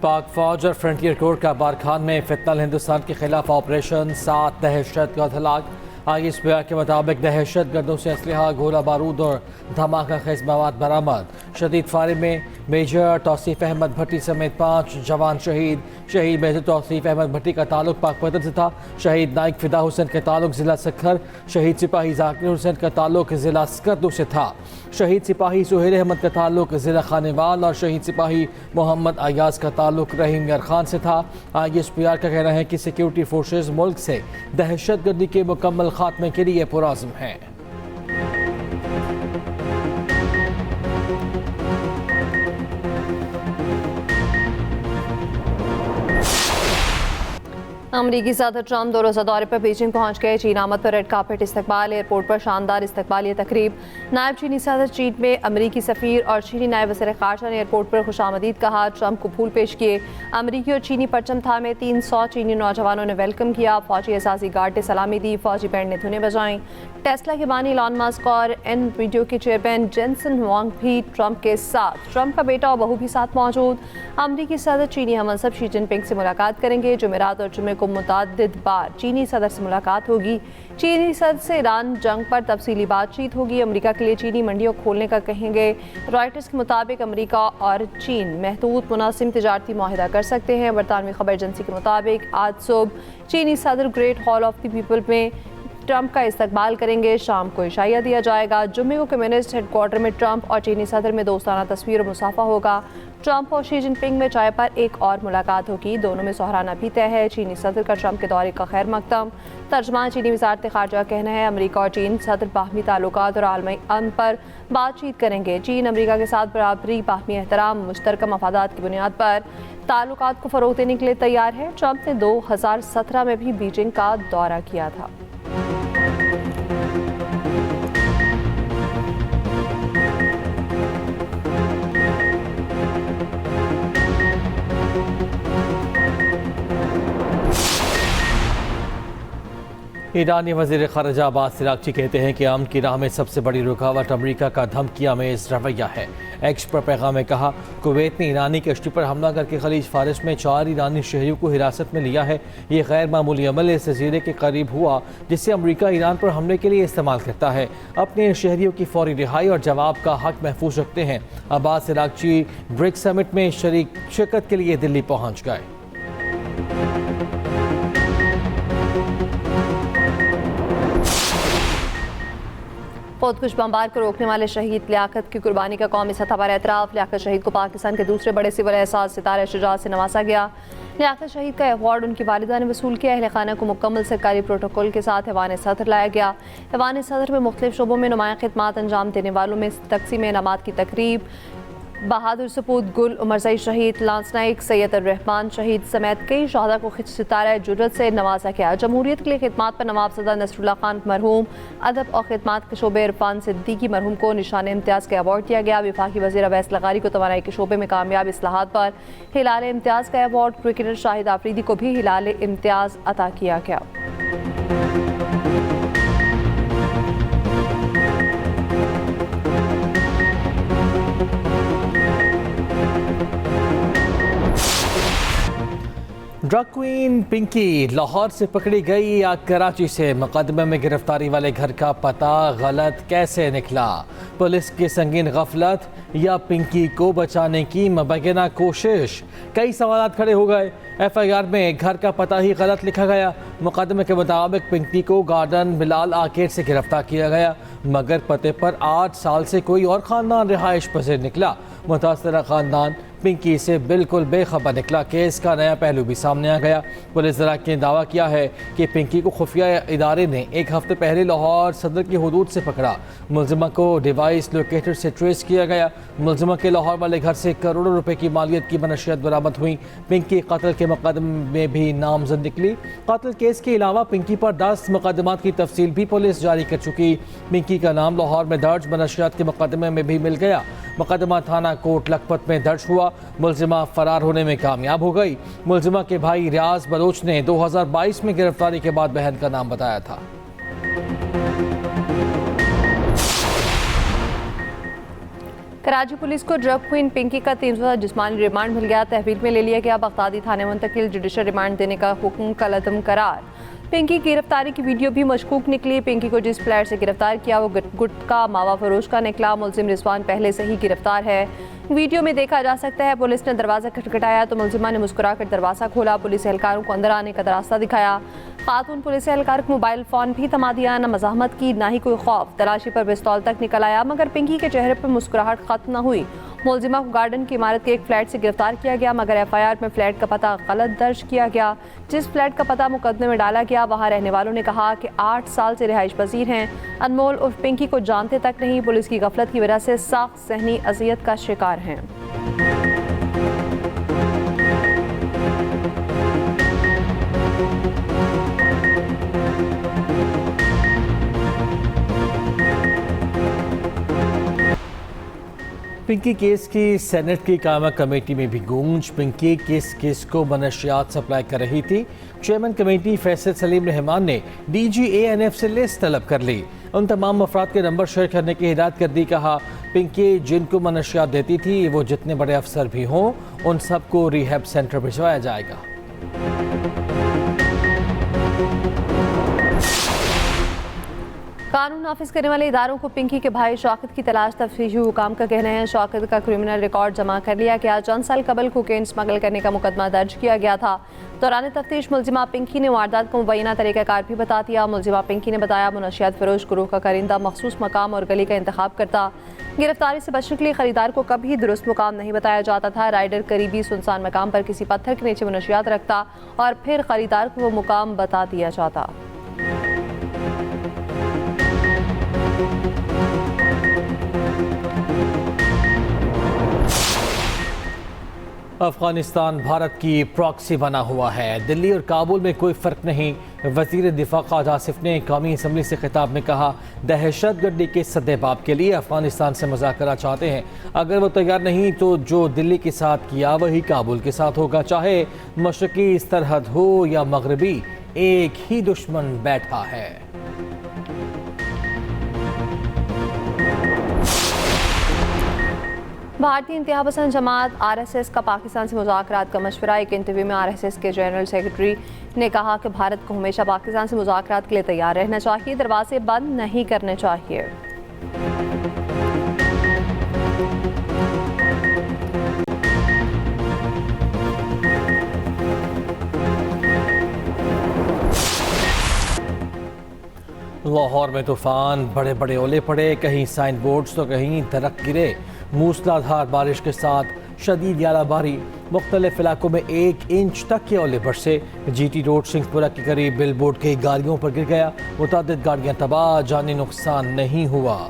पाक फौज और फ्रंटियर कोर का बारखान में फितनल हिंदुस्तान के खिलाफ ऑपरेशन, 7 दहशतगर्द हलाक। ISPR के मुताबिक दहशत गर्दों से असलहा, गोला बारूद और धमाका खेज मवाद बरामद। शदीद फायरिंग में मेजर तौसीफ अहमद भट्टी समेत 5 जवान शहीद। शहीद मेजर तौसीफ अहमद भट्टी का ताल्लुक पाकपतन से था। शहीद नाइक फिदा हुसैन का ताल्लुक जिला सखर। शहीद सिपाही जाकिर हुसैन का ताल्लुक जिला स्कर्दू से था। शहीद सिपाही सुहेल अहमद का ताल्लुक जिला खानेवाल और शहीद सिपाही मोहम्मद अयाज का ताल्लुक रहीम यार खान से था। ISPR का कहना है कि सिक्योरिटी फोर्सेज मुल्क से दहशत गर्दी के मुकम्मल खात्मे के लिए पुरआज़्म हैं। अमरीकी सदर ट्रंप 2 रोज़ा दौरे पर बीजिंग पहुंच गए। चीन आमद पर रेड कार्पेट इस्तकबाल, एयरपोर्ट पर शानदार इस्तकबालिया तकरीब। नायब चीनी सदर चीन में अमरीकी सफ़ीर और चीनी नायब वज़ीर ख़ारजा ने एयरपोर्ट पर खुशामदीद कहा। ट्रंप को फूल पेश किए। अमरीकी और चीनी परचम थामे 300 चीनी नौजवानों ने वेलकम किया। फौजी एहसासी गार्ड ने सलामी दी। फौजी बैंड ने धुनें बजाईं। टेस्ला के बानी इलॉन मस्क और वीडियो के चेयरमैन जेनसन हुआंग भी ट्रंप के साथ। ट्रंप का बेटा और बहू भी साथ मौजूद। अमरीकी सदर चीनी हमसब शी जिनपिंग से मुलाकात करेंगे। जुमेरात और जुमे को मुतअद्दिद बार चीनी सदर से मुलाकात होगी। चीनी सदर से ईरान जंग पर तफसीली बातचीत होगी। अमेरिका के लिए चीनी मंडियों खोलने का कहेंगे। रॉयटर्स के मुताबिक अमेरिका और चीन महदूद मुनासिब तिजारती मुआहिदा कर सकते हैं। बरतानवी खबर एजेंसी के मुताबिक आज सुबह चीनी सदर great hall of the people में ट्रंप का इस्तकबाल करेंगे। शाम को इशाया दिया जाएगा। जुम्मे को कम्युनिस्ट हेडक्वार्टर में ट्रंप और चीनी सदर में दोस्ताना तस्वीर और मुसाफा होगा। ट्रंप और शी जिनपिंग में चाय पर एक और मुलाकात होगी। दोनों में सोहराना भी तय है। चीनी सदर का ट्रंप के दौरे का खैर मकदम। तर्जमान चीनी वज़ारत ख़ारजा का कहना है अमेरिका और चीन सदर बाहमी ताल्लुकात और आलमी अमन पर बातचीत करेंगे। चीन अमेरिका के साथ बराबरी, बाहमी एहतराम, मुश्तरका मफादात की बुनियाद पर ताल्लुकात को फ़रोग़ देने के लिए तैयार है। ट्रंप ने 2017 में भी बीजिंग का दौरा किया था। ईरानी वज़ीर ख़ारजा अब्बास अराग़ची कहते हैं कि अमन की राह में सबसे बड़ी रुकावट अमरीका का धमकियामेज़ रवैया है। एक्स पर पैगाम में कहा, कुवैत ने ईरानी कश्ती पर हमला करके खलीज फारिस में 4 ईरानी शहरियों को हिरासत में लिया है। ये गैर मामूली अमल इस जजीरे के करीब हुआ जिससे अमरीका ईरान पर हमले के लिए इस्तेमाल करता है। अपने शहरियों की फौरी रिहाई और जवाब का हक महफूज रखते हैं। अब्बास अराग़ची ब्रिक्स समिट में शिरकत के लिए दिल्ली पहुँच गए। खुदकुश बमबार को रोकने वाले शहीद लियाकत की कुर्बानी का कौमी सतह पर एतराफ़। लियाकत शहीद को पाकिस्तान के दूसरे बड़े सिविल एहसास सितारे शुजाअत से नवाजा गया। लियाकत शहीद का अवार्ड उनकी वालिदा ने वसूल किया। अहल खाना को मुकम्मल सरकारी प्रोटोकॉल के साथ ऐवान सदर लाया गया। ऐवान सदर में मुख्तलिफ शोबों में नुमाया खिदमात अंजाम देने वालों में तकसीम इनामात की तकरीब, बहादुर सपूत गुल उमरजई शहीद, लांस नाइक, सैयद रहमान शहीद समेत कई शहदा को सितारा जुर्रत से नवाजा गया। जमहूरियत के लिए खिदमात पर नवाबज़दा नसरुल्लाह खान मरहूम, अदब और खिदमात के शोबे इरफान सिद्दीकी मरहूम को निशान इम्तियाज़ का अवार्ड दिया गया। वफाकी वज़ीर अवैस लगारी को तवानाई के शोबे में कामयाब इस्लाहात पर हिलाल इम्तियाज़ का अवार्ड। क्रिकेटर शाहिद आफरीदी को भी हिलाल इम्तियाज़ अता किया गया। ड्रग क्वीन पिंकी लाहौर से पकड़ी गई या कराची से? मुकदमे में गिरफ्तारी वाले घर का पता गलत कैसे निकला? पुलिस की संगीन गफलत या पिंकी को बचाने की मुबैना कोशिश? कई सवाल खड़े हो गए। FIR में घर का पता ही गलत लिखा गया। मुकदमे के मुताबिक पिंकी को गार्डन बिलाल आर्केड से गिरफ्तार किया गया, मगर पते पर 8 साल से कोई और ख़ानदान रिहाइश पजीर निकला। मुतासरा ख़ानदान पिंकी से बिल्कुल बेखबर निकला। केस का नया पहलू भी सामने आ गया। पुलिस ने दावा किया है कि पिंकी को खुफिया इदारे ने 1 हफ्ते पहले लाहौर सदर की हदूद से पकड़ा। मुलजिमा को डिवाइस लोकेटर से ट्रेस किया गया। मुलजिमा के लाहौर वाले घर से करोड़ों रुपए की मालियत की मनशियत बरामद हुई। पिंकी कत्ल के मुकदमे में भी नामजद निकली। कत्ल केस के अलावा पिंकी पर 10 मुकदमात की तफसील भी पुलिस जारी कर चुकी। पिंकी का नाम लाहौर में दर्ज मनशियात के मुकदमे में भी मिल गया। मुकदमा थाना कोट लखपत में दर्ज हुआ। मुलजिमा फरार होने में कामयाब हो गई। मुलजिमा के भाई रियाज बलोच ने 2022 में गिरफ्तारी के बाद बहन का नाम बताया था। कराची पुलिस को ड्रग क्वीन पिंकी का 300 जिस्मानी रिमांड मिल गया। तहवील में ले लिया गया। बगदादी थाने मुंतकिल। जुडिशल रिमांड देने का हुक्म कलअदम करार। पिंकी की गिरफ्तारी की वीडियो भी मशकूक निकली। पिंकी को जिस फ्लैट से गिरफ्तार किया वो गुटका मावा फरोश का निकला। मुलजिम रिजवान पहले से ही गिरफ्तार है। वीडियो में देखा जा सकता है पुलिस ने दरवाज़ा खटखटाया तो मुलजिमा ने मुस्कुराकर दरवाज़ा खोला। पुलिस एहलकारों को अंदर आने का रास्ता दिखाया। खातून पुलिस एहलकार को मोबाइल फ़ोन भी थमा दिया। न मज़ाहमत की ना ही कोई खौफ। तलाशी पर पिस्तौल तक निकल आया मगर पिंकी के चेहरे पर मुस्कुराहट खत्म न हुई। मुलजिमा को गार्डन की इमारत के एक फ्लैट से गिरफ्तार किया गया मगर FIR में फ्लैट का पता गलत दर्ज किया गया। जिस फ्लैट का पता मुकदमे में डाला गया वहाँ रहने वालों ने कहा कि 8 साल से रिहाइश पजीर हैं। अनमोल उर्फ पिंकी को जानते तक नहीं। पुलिस की गफलत की वजह से सख्त सहनी अजियत का शिकार हैं। पिंकी केस की सेनेट की कायमा कमेटी में भी गूंज। पिंकी किस केस को मनशियात सप्लाई कर रही थी। चेयरमैन कमेटी फैसल सलीम रहमान ने DGANF से लिस्ट तलब कर ली। उन तमाम अफराद के नंबर शेयर करने की हिदायत कर दी। कहा पिंकी जिनको मनशियात देती थी वो जितने बड़े अफसर भी हों उन सबको रिहैब सेंटर भिजवाया जाएगा। कानून नाफिज करने वाले इदारों को पिंकी के भाई शौकत की तलाश। तफ्तीशी हुकाम का कहना है शौकत का क्रिमिनल रिकॉर्ड जमा कर लिया गया। चंद साल कबल कोकेन स्मगल करने का मुकदमा दर्ज किया गया था। दौरान तफ्तीश मुलजिमा पिंकी ने वारदात को मुबैना तरीक़ाकार भी बता दिया। मुलजिमा पिंकी ने बताया मुनशियात फरोश गुरूह का कारिंदा मखसूस मकाम और गली का इंतखाब करता। गिरफ्तारी से बचने के लिए खरीदार को कभी दुरुस्त मुकाम नहीं बताया जाता था। राइडर करीबी सुनसान मकाम पर किसी पत्थर के नीचे मुनशियात रखता और फिर खरीदार को वो मुकाम बता दिया जाता। अफगानिस्तान भारत की प्रॉक्सी बना हुआ है। दिल्ली और काबुल में कोई फ़र्क नहीं। वज़ीर दिफा क़ाद आसिफ ने कौमी असम्बली से खिताब में कहा दहशतगर्दी के सद्देबाब के लिए अफगानिस्तान से मुज़ाकरा चाहते हैं। अगर वो तैयार नहीं तो जो दिल्ली के साथ किया वही काबुल के साथ होगा। चाहे मशरक़ी सरहद हो या मगरबी, एक ही दुश्मन बैठा है। भारतीय इंतहा पसंद जमात RSS का पाकिस्तान से मुज़ाकरात का मशवरा। एक इंटरव्यू में RSS के जनरल सेक्रेटरी ने कहा कि भारत को हमेशा पाकिस्तान से मुज़ाकरात के लिए तैयार रहना चाहिए। दरवाजे बंद नहीं करने चाहिए। लाहौर में तूफान, बड़े बड़े ओले पड़े। कहीं साइन बोर्ड्स तो कहीं दरख्त गिरे। मूसलाधार बारिश के साथ शदीद यालाबारी। मुख्तलिफ इलाकों में 1 इंच तक के ओले बरसे। GT रोड सिंहपुरा के करीब बिल बोर्ड कई गाड़ियों पर गिर गया। मुतादिद गाड़ियां तबाह, जानी नुकसान नहीं हुआ।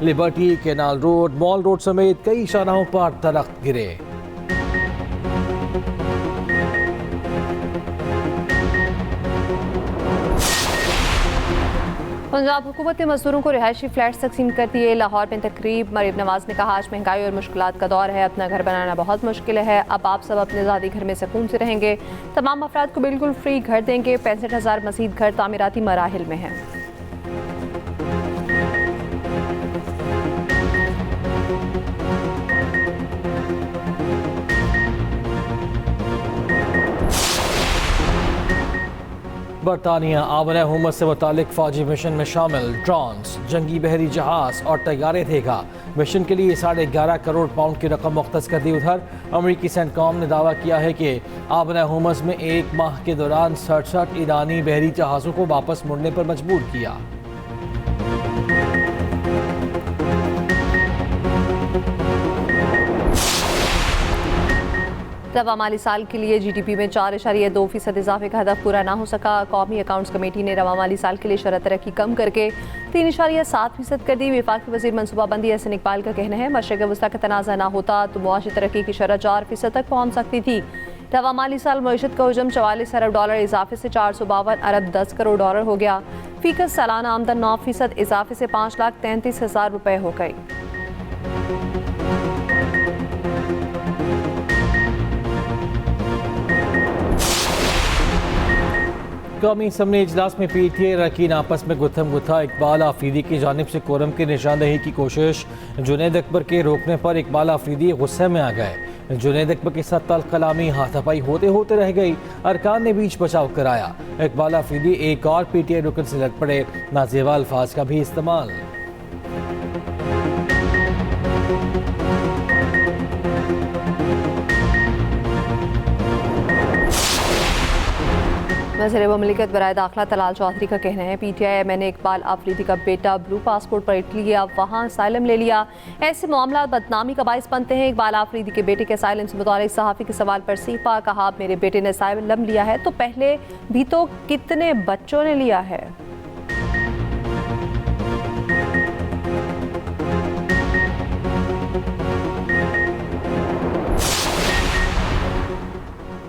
Liberty, canal road, mall road समेत कई शाहराहों पर दरख्त गिरे। पंजाब हुकूमत ने मजदूरों को रिहायशी फ्लैट्स तकसीम कर दिए। लाहौर में तकरीब। मरीम नवाज ने कहा आज महंगाई और मुश्किलात का दौर है। अपना घर बनाना बहुत मुश्किल है। अब आप सब अपने ज़ाती घर में सुकून से रहेंगे। तमाम अफराद को बिल्कुल फ्री घर देंगे। 65,000 मज़ीद घर तामीराती मराहिल में हैं। बरतानिया आबन हुकूमत से मुतालिक फौजी मिशन में शामिल। ड्रोन्स, जंगी बहरी जहाज और तैयारे देगा। मिशन के लिए 11.5 करोड़ पाउंड की रकम मुख्तस कर दी। उधर अमरीकी सेंटकॉम ने दावा किया है कि आबन हुकूमत में 1 माह के दौरान 67 ईरानी बहरी जहाज़ों को वापस मुड़ने पर मजबूर किया। रवा माली साल के लिए GDP में 4.2% इजाफे का हदफ पूरा ना हो सका। कौमी अकाउंट्स कमेटी ने रवा माली साल के लिए शरह तरक्की कम करके 3.7% कर दी। वफाकी वज़ीर मनसूबाबंदी एहसन इकबाल का कहना है मशरक़ वस्ता का तनाज़ा ना होता तो मुआशी तरक्की की शरह 4% तक पहुँच सकती थी। रवा माली साल मईशत का हजम $44 अरब इजाफे से 452 अरब 10 करोड़ डॉलर हो गया। फीकस सालाना आमदन 9% इजाफे से 5,33,000 रुपये हो गई। कौमी असम्बली इजलास में PTI अरकान आपस में गुत्थम गुत्था। इकबाल आफरीदी की जानिब से कोरम की निशानदही की कोशिश। जुनैद अकबर के रोकने पर इकबाल आफरीदी गुस्से में आ गए। जुनैद अकबर के साथ तल्ख कलामी हाथापाई होते होते रह गई। अरकान ने बीच बचाव कराया। इकबाल आफरीदी एक और PTI रुकन से लड़ पड़े। नाजेबा अल्फाज का भी इस्तेमाल। वज़ीर ममलिकत बराए दाखिला तलाल चौधरी का कहना है PTI मैंने इकबाल आफरीदी का बेटा ब्लू पासपोर्ट पर इटली गया, वहाँ असाइलम ले लिया। ऐसे मामला बदनामी का बाइस बनते हैं। इकबाल आफरीदी के बेटे के असाइलम से मुताल्लिक सहाफ़ी के सवाल पर सीफा कहा, मेरे बेटे ने असाइलम लिया है तो पहले भी तो कितने बच्चों ने लिया है।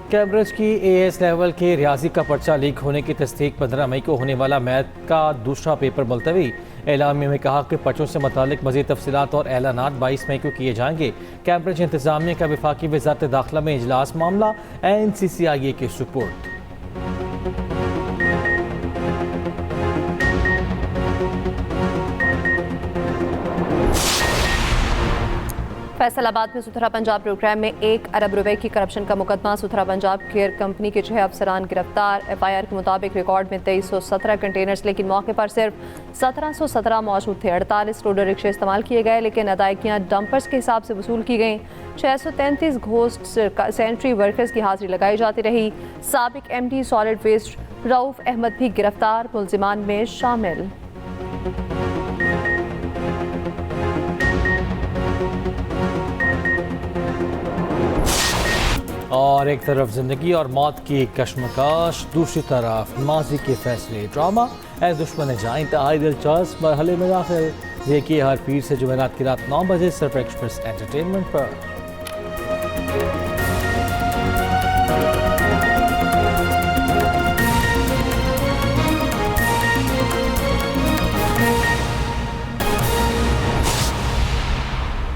कैम्ब्रिज की AS लेवल के रियाजी का पर्चा लीक होने की तस्दीक 15 मई को होने वाला मैथ का दूसरा पेपर मुलतवी। एलामिया में कहा कि पर्चों से मुतालिक मज़ीद तफसीलात और ऐलानात 22 मई को किए जाएंगे। कैम्ब्रिज इंतजामिया का वफाकी वज़ारत दाखिला में इजलास, मामला NCCIA के सुपुर्द। फैसलाबाद में सुथरा पंजाब प्रोग्राम में 1 अरब रुपए की करप्शन का मुकदमा। सुथरा पंजाब केयर कंपनी के 6 अफसरान गिरफ्तार। FIR के मुताबिक रिकॉर्ड में 2317 कंटेनर्स, लेकिन मौके पर सिर्फ 1717 मौजूद थे। 48 रोडर रिक्शे इस्तेमाल किए गए, लेकिन अदायगियाँ डंपर्स के हिसाब से वसूल की गई। 633 घोस्ट सैनिटरी वर्कर्स की हाजिरी लगाई जाती रही। साबिक MD solid waste Rauf Ahmed भी गिरफ्तार, मुलजिमान में शामिल। और एक तरफ जिंदगी और मौत की कश्मकश, दूसरी तरफ माजी के फैसले ड्रामा। ऐ दुश्मन जहाँ इंतहाई दिलचस्प मरहले में दाखिल। देखिए हर पीर से जुमेरात की रात 9 बजे सिर्फ एक्सप्रेस एंटरटेनमेंट पर।